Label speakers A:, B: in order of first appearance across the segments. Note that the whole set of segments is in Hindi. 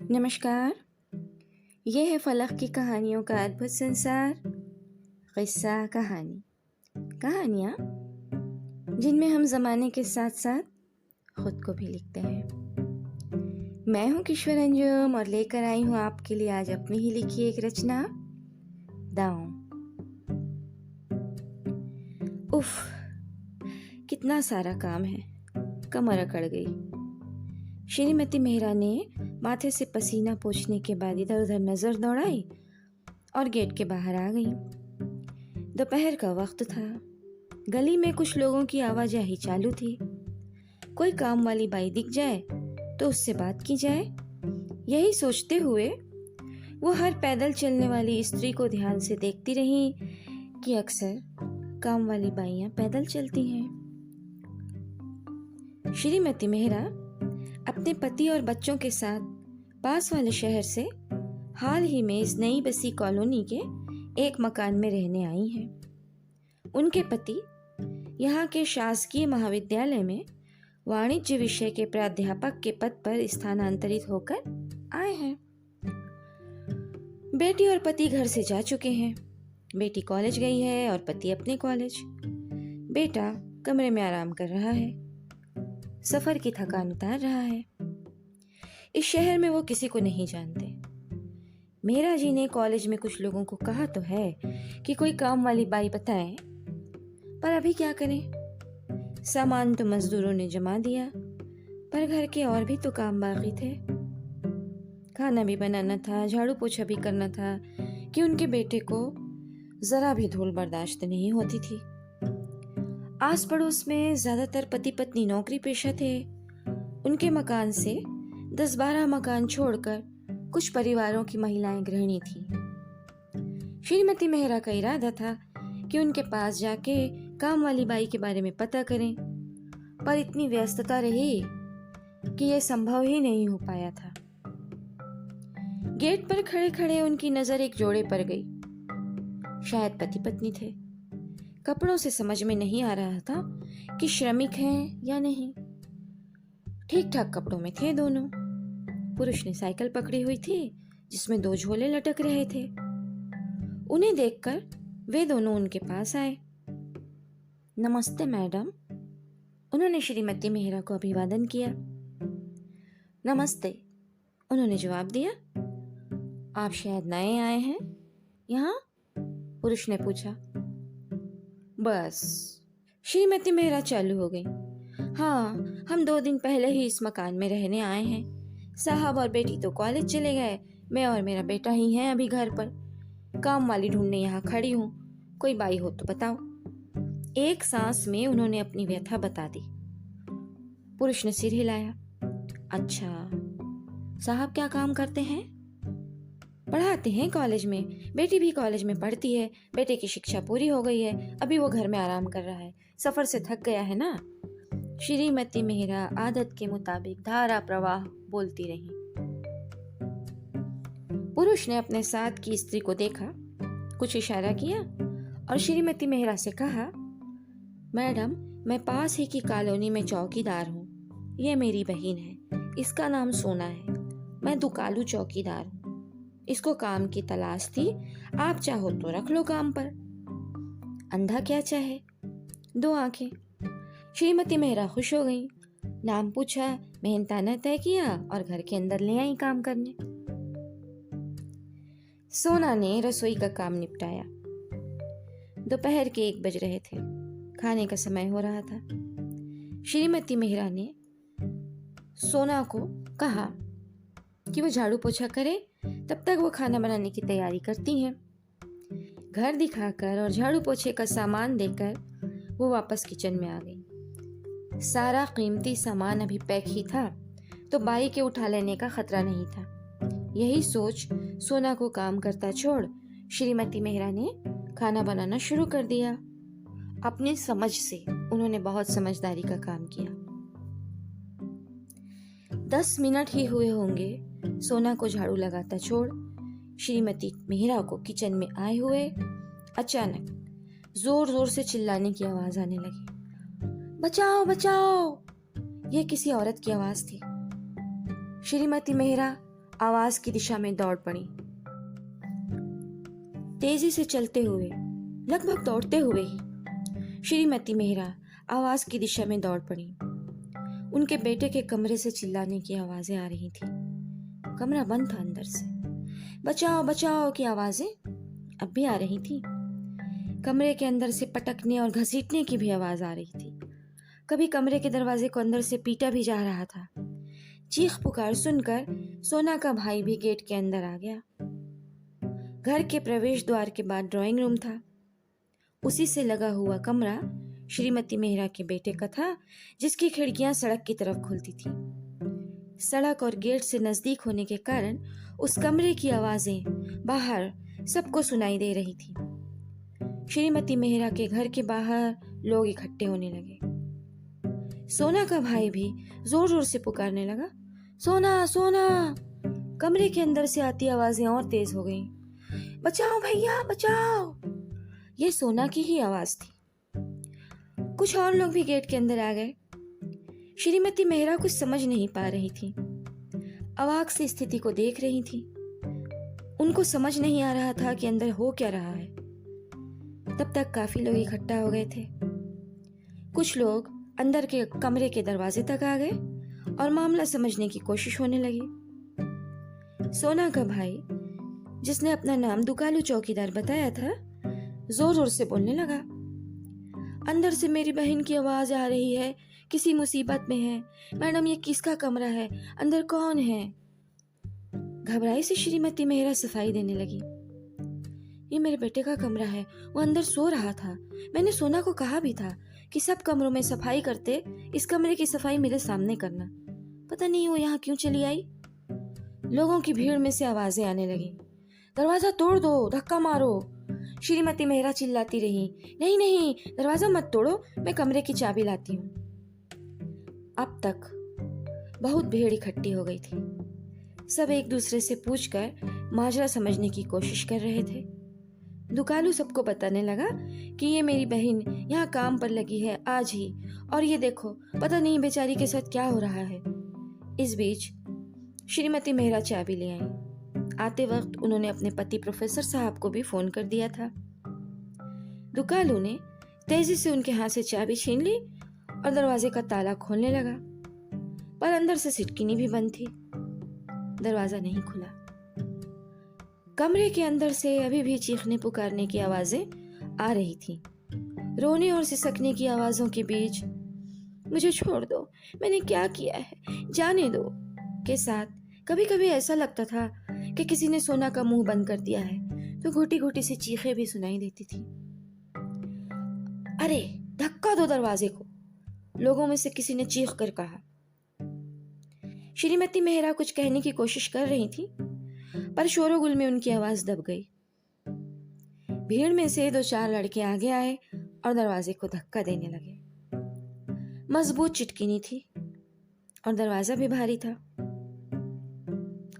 A: नमस्कार। ये है फलक की कहानियों का अद्भुत संसार। किस्सा कहानी, कहानियाँ जिनमें हम ज़माने के साथ साथ खुद को भी लिखते हैं। मैं हूँ किशोर अंजुम और लेकर आई हूँ आपके लिए आज अपनी ही लिखी एक रचना, दांव। उफ, कितना सारा काम है, कमर अकड़ गई। श्रीमती मेहरा ने माथे से पसीना पोंछने के बाद इधर उधर नजर दौड़ाई और गेट के बाहर आ गई। दोपहर का वक्त था। गली में कुछ लोगों की आवाजाही चालू थी। कोई काम वाली बाई दिख जाए तो उससे बात की जाए, यही सोचते हुए वो हर पैदल चलने वाली स्त्री को ध्यान से देखती रही कि अक्सर काम वाली बाइयां पैदल चलती हैं। श्रीमती मेहरा अपने पति और बच्चों के साथ पास वाले शहर से हाल ही में इस नई बसी कॉलोनी के एक मकान में रहने आई हैं। उनके पति यहाँ के शासकीय महाविद्यालय में वाणिज्य विषय के प्राध्यापक के पद पर स्थानांतरित होकर आए हैं। बेटी और पति घर से जा चुके हैं। बेटी कॉलेज गई है और पति अपने कॉलेज। बेटा कमरे में आराम कर रहा है, सफर की थकान उतार रहा है। इस शहर में वो किसी को नहीं जानते। मेहरा जी ने कॉलेज में कुछ लोगों को कहा तो है कि कोई काम वाली बाई बताएं, पर अभी क्या करें। सामान तो मजदूरों ने जमा दिया, पर घर के और भी तो काम बाकी थे। खाना भी बनाना था, झाड़ू पोछा भी करना था कि उनके बेटे को जरा भी धूल बर्दाश्त नहीं होती थी। आस पड़ोस में ज्यादातर पति पत्नी नौकरी पेशा थे। उनके मकान से 10-12 मकान छोड़कर कुछ परिवारों की महिलाएं गृहिणी थी। श्रीमती मेहरा का इरादा था कि उनके पास जाके काम वाली बाई के बारे में पता करें, पर इतनी व्यस्तता रही कि यह संभव ही नहीं हो पाया था। गेट पर खड़े खड़े उनकी नजर एक जोड़े पर गई। शायद पति पत्नी थे। कपड़ों से समझ में नहीं आ रहा था कि श्रमिक हैं या नहीं। ठीक ठाक कपड़ों में थे दोनों। पुरुष ने साइकिल पकड़ी हुई थी जिसमें 2 झोले लटक रहे थे। उन्हें देखकर वे दोनों उनके पास आए। नमस्ते मैडम, उन्होंने श्रीमती मेहरा को अभिवादन किया। नमस्ते, उन्होंने जवाब दिया। आप शायद नए आए हैं यहाँ? पुरुष ने पूछा। बस, श्रीमती मेहरा चालू हो गई। हाँ, हम 2 दिन पहले ही इस मकान में रहने आए हैं। साहब और बेटी तो कॉलेज चले गए, मैं और मेरा बेटा ही हैं अभी घर पर। काम वाली ढूंढने यहाँ खड़ी हूँ, कोई बाई हो तो बताओ। एक सांस में उन्होंने अपनी व्यथा बता दी। पुरुष ने सिर हिलाया। अच्छा, साहब क्या काम करते हैं? पढ़ाते हैं कॉलेज में, बेटी भी कॉलेज में पढ़ती है। बेटे की शिक्षा पूरी हो गई है, अभी वो घर में आराम कर रहा है, सफर से थक गया है ना। श्रीमती मेहरा आदत के मुताबिक धारा प्रवाह बोलती रही। पुरुष ने अपने साथ की स्त्री को देखा, कुछ इशारा किया और श्रीमती मेहरा से कहा, मैडम, मैं पास ही की कॉलोनी में चौकीदार हूँ। ये मेरी बहन है, इसका नाम सोना है। मैं दुकालू चौकीदार हूँ। इसको काम की तलाश थी, आप चाहो तो रख लो काम पर। अंधा क्या चाहे, 2 आंखें। श्रीमती मेहरा खुश हो गई। नाम पूछा, मेहनताना तय किया और घर के अंदर ले आई काम करने। सोना ने रसोई का काम निपटाया। दोपहर के 1 बज रहे थे, खाने का समय हो रहा था। श्रीमती मेहरा ने सोना को कहा कि वो झाड़ू पोछा करे, तब तक वो खाना बनाने की तैयारी करती हैं। घर दिखाकर और झाड़ू पोछे का सामान देकर वो वापस किचन में आ गई। सारा कीमती सामान अभी पैक ही था, तो बाई के उठा लेने का खतरा नहीं था। यही सोच सोना को काम करता छोड़ श्रीमती मेहरा ने खाना बनाना शुरू कर दिया। अपनी समझ से उन्होंने बहुत समझदारी का काम किया। 10 मिनट ही हुए होंगे सोना को झाड़ू लगाता छोड़ श्रीमती मेहरा को किचन में आए हुए अचानक जोर जोर से चिल्लाने की आवाज आने लगी। बचाओ बचाओ! यह किसी औरत की आवाज थी। श्रीमती मेहरा आवाज की दिशा में दौड़ पड़ी। तेजी से चलते हुए, लगभग दौड़ते हुए ही श्रीमती मेहरा आवाज की दिशा में दौड़ पड़ी। उनके बेटे के कमरे से चिल्लाने की आवाजें आ रही थी। कमरा बंद था अंदर से। बचाओ बचाओ की आवाजें अब भी आ रही थी। कमरे के अंदर से पटकने और घसीटने की भी आवाज आ रही थी। कभी कमरे के दरवाजे को अंदर से पीटा भी जा रहा था। चीख पुकार सुनकर सोना का भाई भी गेट के अंदर आ गया। घर के प्रवेश द्वार के बाद ड्राइंग रूम था। उसी से लगा हुआ कमरा श्रीमती मेहरा के बेटे का था, जिसकी खिड़कियां सड़क की तरफ खुलती थी। सड़क और गेट से नजदीक होने के कारण उस कमरे की आवाजें बाहर सबको सुनाई दे रही थी। श्रीमती मेहरा के घर के बाहर लोग इकट्ठे होने लगे। सोना का भाई भी जोर जोर से पुकारने लगा, सोना सोना। कमरे के अंदर से आती आवाजें और तेज हो गईं। बचाओ भैया बचाओ। ये सोना की ही आवाज थी। कुछ और लोग भी गेट के अंदर आ गए। श्रीमती मेहरा कुछ समझ नहीं पा रही थी। अवाक सी स्थिति को देख रही थी। उनको समझ नहीं आ रहा था कि अंदर हो क्या रहा है। तब तक काफी लोग इकट्ठा हो गए थे। कुछ लोग अंदर के कमरे के दरवाजे तक आ गए और मामला समझने की कोशिश होने लगी। सोना का भाई, जिसने अपना नाम दुकालू चौकीदार बताया था, जोर जोर से बोलने लगा, अंदर से मेरी बहन की आवाज आ रही है, किसी मुसीबत में है। मैडम ये किसका कमरा है, अंदर कौन है? घबराई से श्रीमती मेहरा सफाई देने लगी। ये मेरे बेटे का कमरा है, वो अंदर सो रहा था। मैंने सोना को कहा भी था कि सब कमरों में सफाई करते इस कमरे की सफाई मेरे सामने करना। पता नहीं वो यहाँ क्यों चली आई। लोगों की भीड़ में से आवाजें आने लगी, दरवाजा तोड़ दो, धक्का मारो। श्रीमती मेहरा चिल्लाती रही, नहीं नहीं दरवाजा मत तोड़ो, मैं कमरे की चाबी लाती हूँ। अब तक बहुत भीड़ इकट्ठी हो गई थी। सब एक दूसरे से पूछकर माजरा समझने की कोशिश कर रहे थे। दुकालू सबको बताने लगा कि ये मेरी बहन यहाँ काम पर लगी है आज ही, और ये देखो पता नहीं बेचारी के साथ क्या हो रहा है। इस बीच श्रीमती मेहरा चाबी ले आई। आते वक्त उन्होंने अपने पति प्रोफेसर साहब को भी फोन कर दिया था। दुकालू ने तेजी से उनके हाथ से चाबी छीन ली और दरवाजे का ताला खोलने लगा, पर अंदर से सिटकिनी भी बंद थी। दरवाजा नहीं खुला। कमरे के अंदर से अभी भी चीखने पुकारने की आवाजें आ रही थी। रोने और सिसकने की आवाजों के बीच मुझे छोड़ दो, मैंने क्या किया है, जाने दो के साथ कभी कभी ऐसा लगता था कि किसी ने सोना का मुंह बंद कर दिया है, तो घुटी घुटी सी चीखें भी सुनाई देती थी। अरे धक्का दो दरवाजे को, लोगों में से किसी ने चीख कर कहा। श्रीमती मेहरा कुछ कहने की कोशिश कर रही थी, पर शोरोगुल में उनकी आवाज दब गई। भीड़ में से 2-4 लड़के आगे आए और दरवाजे को धक्का देने लगे। मजबूत चिटकिनी थी और दरवाजा भी भारी था।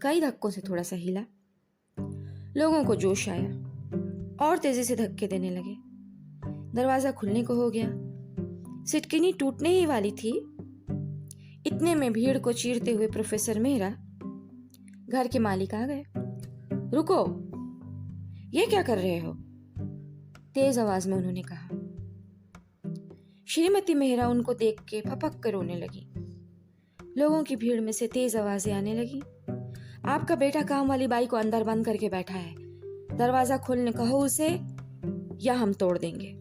A: कई धक्कों से थोड़ा सा हिला। लोगों को जोश आया और तेजी से धक्के देने लगे। दरवाजा खुलने को हो गया। सिटकिनी टूटने ही वाली थी। इतने में भीड़ को चीरते हुए प्रोफेसर मेहरा, घर के मालिक, आ गए। रुको, ये क्या कर रहे हो? तेज आवाज में उन्होंने कहा। श्रीमती मेहरा उनको देख के फपक कर रोने लगी। लोगों की भीड़ में से तेज आवाजें आने लगी। आपका बेटा काम वाली बाई को अंदर बंद करके बैठा है, दरवाजा खोलने कहो उसे या हम तोड़ देंगे।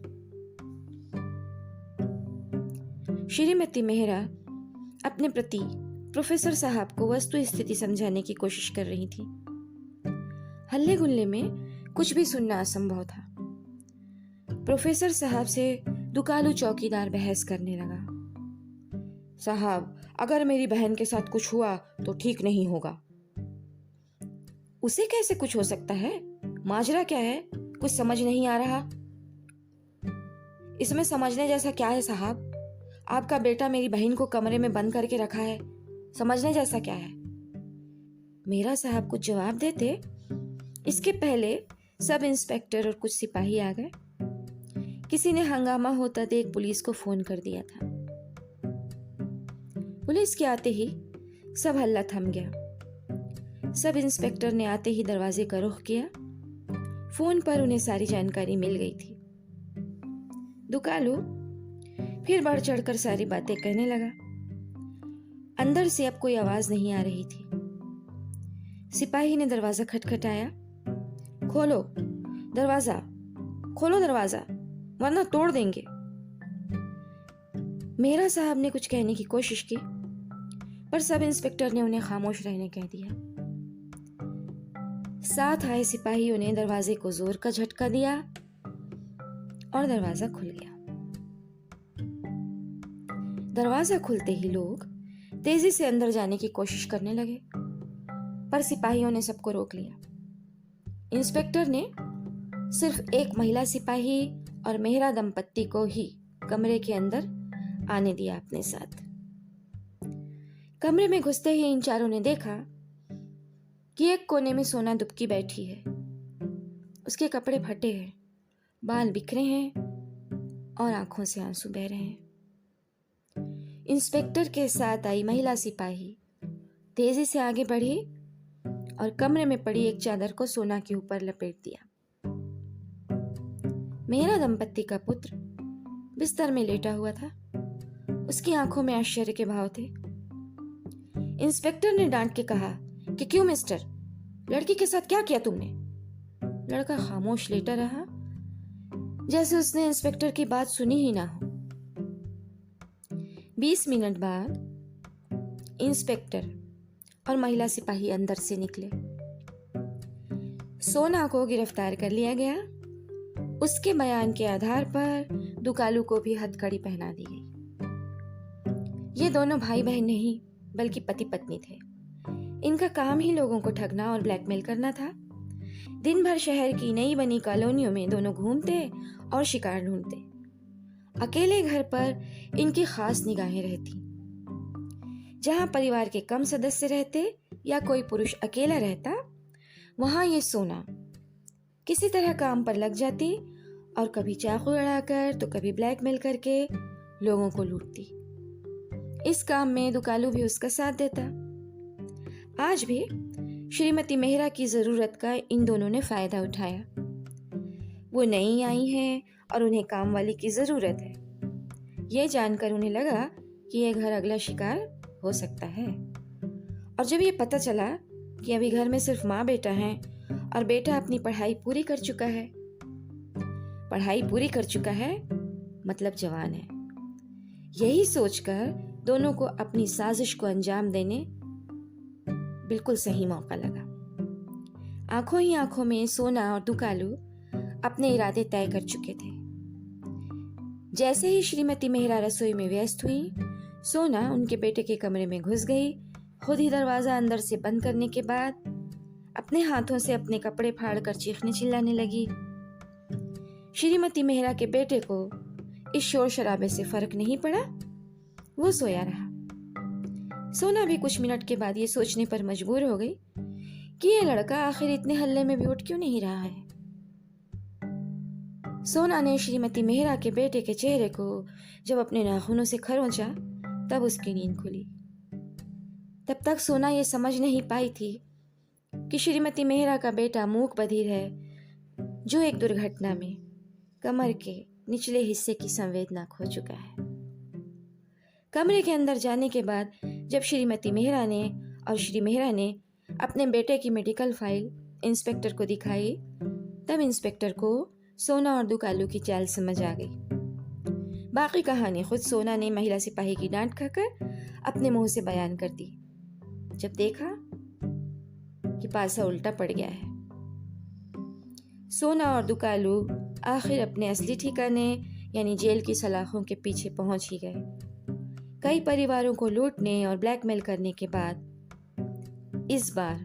A: श्रीमती मेहरा अपने प्रति प्रोफेसर साहब को वस्तु स्थिति समझाने की कोशिश कर रही थी। हल्ले गुल्ले में कुछ भी सुनना असंभव था। प्रोफेसर साहब से दुकालू चौकीदार बहस करने लगा। साहब, अगर मेरी बहन के साथ कुछ हुआ तो ठीक नहीं होगा। उसे कैसे कुछ हो सकता है? माजरा क्या है? कुछ समझ नहीं आ रहा। इसमें समझने जैसा क्या है साहब? आपका बेटा मेरी बहन को कमरे में बंद करके रखा है, समझने जैसा क्या है? मेरा साहब कुछ जवाब देते, इसके पहले सब इंस्पेक्टर और कुछ सिपाही आ गए। किसी ने हंगामा होता देख पुलिस को फोन कर दिया था। पुलिस के आते ही सब हल्ला थम गया। सब इंस्पेक्टर ने आते ही दरवाजे का रुख किया। फोन पर उन्हें सारी जानकारी मिल गई थी। दुकालू फिर बढ़ चढ़कर सारी बातें कहने लगा। अंदर से अब कोई आवाज नहीं आ रही थी। सिपाही ने दरवाजा खटखटाया। खोलो दरवाजा, खोलो दरवाजा, वरना तोड़ देंगे। मेहरा साहब ने कुछ कहने की कोशिश की, पर सब इंस्पेक्टर ने उन्हें खामोश रहने कह दिया। साथ आए सिपाहियों ने दरवाजे को जोर का झटका दिया और दरवाजा खुल गया। दरवाजा खुलते ही लोग तेजी से अंदर जाने की कोशिश करने लगे, पर सिपाहियों ने सबको रोक लिया। इंस्पेक्टर ने सिर्फ एक महिला सिपाही और मेहरा दंपत्ति को ही कमरे के अंदर आने दिया अपने साथ। कमरे में घुसते ही इन चारों ने देखा कि एक कोने में सोना दुबकी बैठी है। उसके कपड़े फटे हैं, बाल बिखरे हैं और आंखों से आंसू बह रहे हैं। इंस्पेक्टर के साथ आई महिला सिपाही तेजी से आगे बढ़ी और कमरे में पड़ी एक चादर को सोना के ऊपर लपेट दिया। मेहरा दंपत्ति का पुत्र बिस्तर में लेटा हुआ था। उसकी आंखों में आश्चर्य के भाव थे। इंस्पेक्टर ने डांट के कहा कि क्यों मिस्टर, लड़की के साथ क्या किया तुमने? लड़का खामोश लेटा रहा, जैसे उसने इंस्पेक्टर की बात सुनी ही ना हो। 20 मिनट बाद इंस्पेक्टर और महिला सिपाही अंदर से निकले। सोना को गिरफ्तार कर लिया गया। उसके बयान के आधार पर दुकालू को भी हथकड़ी पहना दी गई। ये दोनों भाई बहन नहीं बल्कि पति पत्नी थे। इनका काम ही लोगों को ठगना और ब्लैकमेल करना था। दिन भर शहर की नई बनी कॉलोनियों में दोनों घूमते और शिकार ढूंढते। अकेले घर पर इनकी खास निगाहें रहती। जहां परिवार के कम सदस्य रहते या कोई पुरुष अकेला रहता, वहां ये सोना किसी तरह काम पर लग जाती और कभी चाकू लड़ाकर तो कभी ब्लैकमेल करके लोगों को लूटती। इस काम में दुकालू भी उसका साथ देता। आज भी श्रीमती मेहरा की जरूरत का इन दोनों ने फायदा उठाया। वो नई आई हैं और उन्हें काम वाली की जरूरत है। ये जानकर उन्हें लगा कि यह घर अगला शिकार हो सकता है। और जब ये पता चला कि अभी घर में सिर्फ माँ बेटा हैं और बेटा अपनी पढ़ाई पूरी कर चुका है, मतलब जवान है, यही सोचकर दोनों को अपनी साजिश को अंजाम देने बिल्कुल सही मौका लगा। आंखों ही आंखों में सोना और दुकालू अपने इरादे तय कर चुके थे। जैसे ही श्रीमती मेहरा रसोई में व्यस्त हुई, सोना उनके बेटे के कमरे में घुस गई। खुद ही दरवाजा अंदर से बंद करने के बाद अपने हाथों से अपने कपड़े फाड़कर चीखने चिल्लाने लगी। श्रीमती मेहरा के बेटे को इस शोर शराबे से फर्क नहीं पड़ा। वो सोया रहा। सोना भी कुछ मिनट के बाद ये सोचने पर मजबूर हो गई कि ये लड़का आखिर इतने हल्ले में भी उठ क्यों नहीं रहा है। सोना ने श्रीमती मेहरा के बेटे के चेहरे को जब अपने नाखूनों से खरोंचा, तब उसकी नींद खुली। तब तक सोना ये समझ नहीं पाई थी कि श्रीमती मेहरा का बेटा मूक बधिर है, जो एक दुर्घटना में कमर के निचले हिस्से की संवेदना खो चुका है। कमरे के अंदर जाने के बाद जब श्रीमती मेहरा ने और श्री मेहरा ने अपने बेटे की मेडिकल फाइल इंस्पेक्टर को दिखाई, तब इंस्पेक्टर को सोना और दुकालू की चाल समझ आ गई। बाकी कहानी खुद सोना ने महिला सिपाही की डांट खाकर अपने मुंह से बयान कर दी, जब देखा कि पासा उल्टा पड़ गया है। सोना और दुकालू आखिर अपने असली ठिकाने यानी जेल की सलाखों के पीछे पहुंच ही गए। कई परिवारों को लूटने और ब्लैकमेल करने के बाद इस बार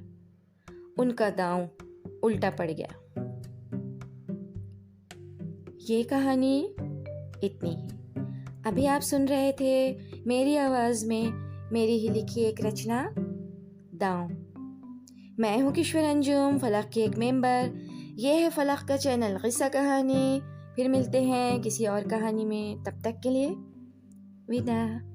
A: उनका दांव उल्टा पड़ गया। ये कहानी इतनी ही। अभी आप सुन रहे थे मेरी आवाज में मेरी ही लिखी एक रचना दांव। मैं हूँ किश्वर अंजुम, फलक की एक मेंबर। ये है फलक का चैनल किस्सा कहानी। फिर मिलते हैं किसी और कहानी में, तब तक के लिए विदा।